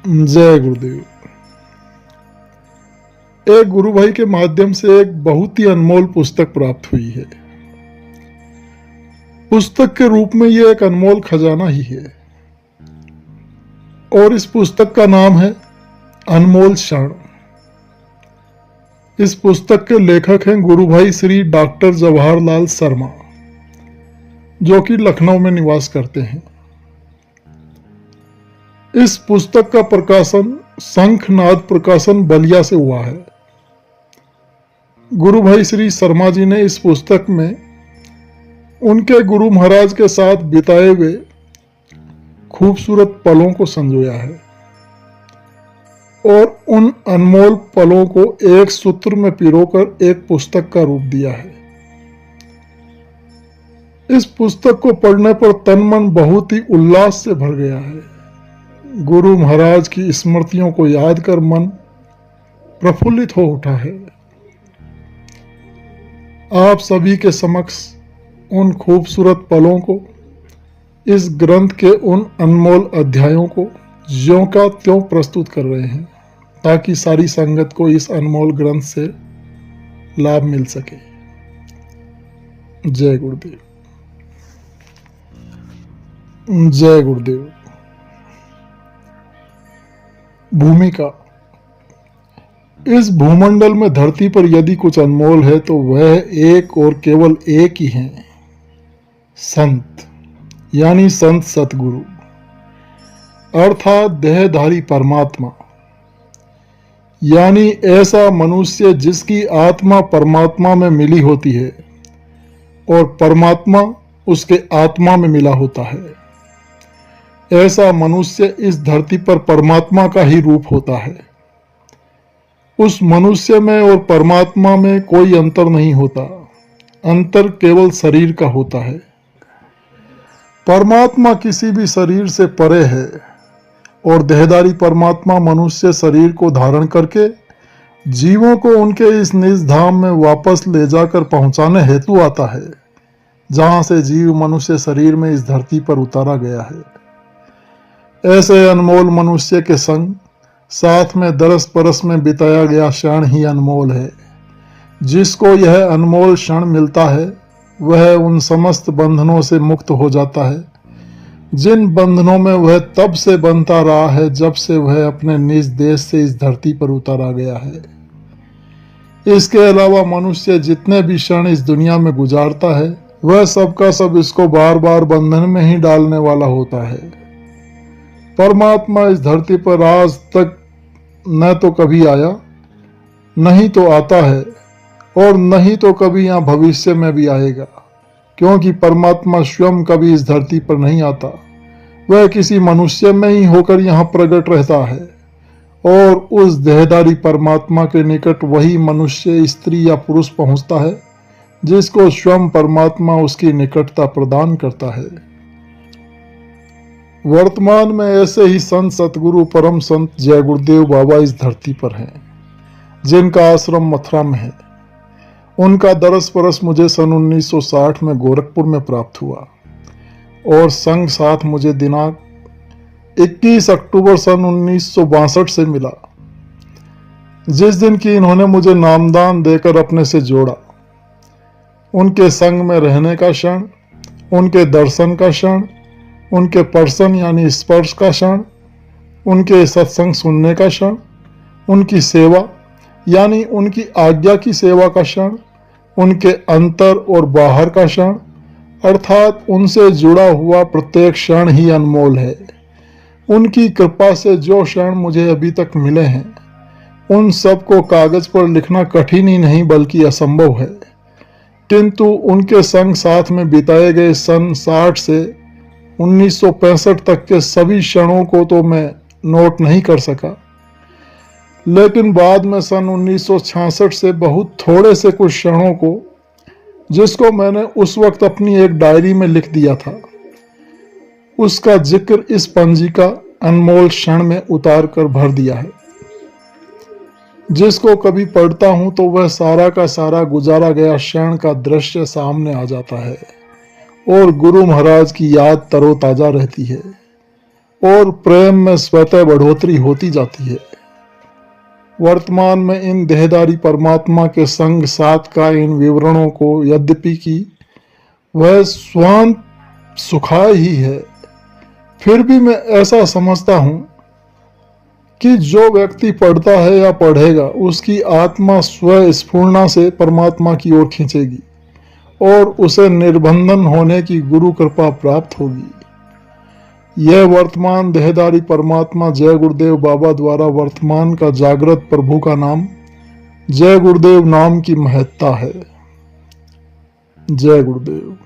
जय गुरुदेव। एक गुरु भाई के माध्यम से एक बहुत ही अनमोल पुस्तक प्राप्त हुई है। पुस्तक के रूप में यह एक अनमोल खजाना ही है और इस पुस्तक का नाम है अनमोल क्षण। इस पुस्तक के लेखक हैं गुरु भाई श्री डॉक्टर जवाहरलाल शर्मा, जो कि लखनऊ में निवास करते हैं। इस पुस्तक का प्रकाशन शंखनाद प्रकाशन बलिया से हुआ है। गुरु भाई श्री शर्मा जी ने इस पुस्तक में उनके गुरु महाराज के साथ बिताए हुए खूबसूरत पलों को संजोया है और उन अनमोल पलों को एक सूत्र में पिरोकर एक पुस्तक का रूप दिया है। इस पुस्तक को पढ़ने पर तन मन बहुत ही उल्लास से भर गया है। गुरु महाराज की स्मृतियों को याद कर मन प्रफुल्लित हो उठा है। आप सभी के समक्ष उन खूबसूरत पलों को, इस ग्रंथ के उन अनमोल अध्यायों को ज्यों का त्यों प्रस्तुत कर रहे हैं, ताकि सारी संगत को इस अनमोल ग्रंथ से लाभ मिल सके। जय गुरुदेव। जय गुरुदेव। भूमिका। इस भूमंडल में धरती पर यदि कुछ अनमोल है तो वह एक और केवल एक ही है, संत, यानी संत सतगुरु, अर्थात देहधारी परमात्मा, यानी ऐसा मनुष्य जिसकी आत्मा परमात्मा में मिली होती है और परमात्मा उसके आत्मा में मिला होता है। ऐसा मनुष्य इस धरती पर परमात्मा का ही रूप होता है। उस मनुष्य में और परमात्मा में कोई अंतर नहीं होता, अंतर केवल शरीर का होता है। परमात्मा किसी भी शरीर से परे है और देहधारी परमात्मा मनुष्य शरीर को धारण करके जीवों को उनके इस निज धाम में वापस ले जाकर पहुंचाने हेतु आता है, जहां से जीव मनुष्य शरीर में इस धरती पर उतारा गया है। ऐसे अनमोल मनुष्य के संग साथ में दरस परस में बिताया गया क्षण ही अनमोल है। जिसको यह अनमोल क्षण मिलता है वह उन समस्त बंधनों से मुक्त हो जाता है जिन बंधनों में वह तब से बंधता रहा है जब से वह अपने निज देश से इस धरती पर उतारा गया है। इसके अलावा मनुष्य जितने भी क्षण इस दुनिया में गुजारता है वह सबका सब इसको बार बार बंधन में ही डालने वाला होता है। परमात्मा इस धरती पर आज तक न तो कभी आया, नहीं तो आता है और नहीं तो कभी यहाँ भविष्य में भी आएगा, क्योंकि परमात्मा स्वयं कभी इस धरती पर नहीं आता। वह किसी मनुष्य में ही होकर यहाँ प्रकट रहता है और उस देहधारी परमात्मा के निकट वही मनुष्य, स्त्री या पुरुष पहुँचता है जिसको स्वयं परमात्मा उसकी निकटता प्रदान करता है। वर्तमान में ऐसे ही संत सतगुरु परम संत जय गुरुदेव बाबा इस धरती पर हैं, जिनका आश्रम मथुरा में है। उनका दरस परस मुझे सन 1960 में गोरखपुर में प्राप्त हुआ और संग साथ मुझे दिनांक 21 अक्टूबर सन 1962 से मिला, जिस दिन की इन्होंने मुझे नामदान देकर अपने से जोड़ा। उनके संग में रहने का क्षण, उनके दर्शन का क्षण, उनके पर्सन यानी स्पर्श का क्षण, उनके सत्संग सुनने का क्षण, उनकी सेवा यानी उनकी आज्ञा की सेवा का क्षण, उनके अंतर और बाहर का क्षण, अर्थात उनसे जुड़ा हुआ प्रत्येक क्षण ही अनमोल है। उनकी कृपा से जो क्षण मुझे अभी तक मिले हैं उन सब को कागज पर लिखना कठिन ही नहीं बल्कि असंभव है, किंतु उनके संग साथ में बिताए गए सन 60 से 1965 तक के सभी क्षणों को तो मैं नोट नहीं कर सका, लेकिन बाद में सन 1966 से बहुत थोड़े से कुछ क्षणों को, जिसको मैंने उस वक्त अपनी एक डायरी में लिख दिया था, उसका जिक्र इस पंजिका अनमोल क्षण में उतार कर भर दिया है। जिसको कभी पढ़ता हूं तो वह सारा का सारा गुजारा गया क्षण का दृश्य सामने आ जाता है और गुरु महाराज की याद तरोताजा रहती है। और प्रेम में स्वतः बढ़ोतरी होती जाती है। वर्तमान में इन देहधारी परमात्मा के संग साथ का इन विवरणों को यद्यपि कि वह स्वांत सुखाय ही है, फिर भी मैं ऐसा समझता हूं कि जो व्यक्ति पढ़ता है या पढ़ेगा उसकी आत्मा स्व स्फूर्णा से परमात्मा की ओर खींचेगी और उसे निर्बंधन होने की गुरु कृपा प्राप्त होगी। यह वर्तमान देहधारी परमात्मा जय गुरुदेव बाबा द्वारा वर्तमान का जागृत प्रभु का नाम जय गुरुदेव नाम की महत्ता है। जय गुरुदेव।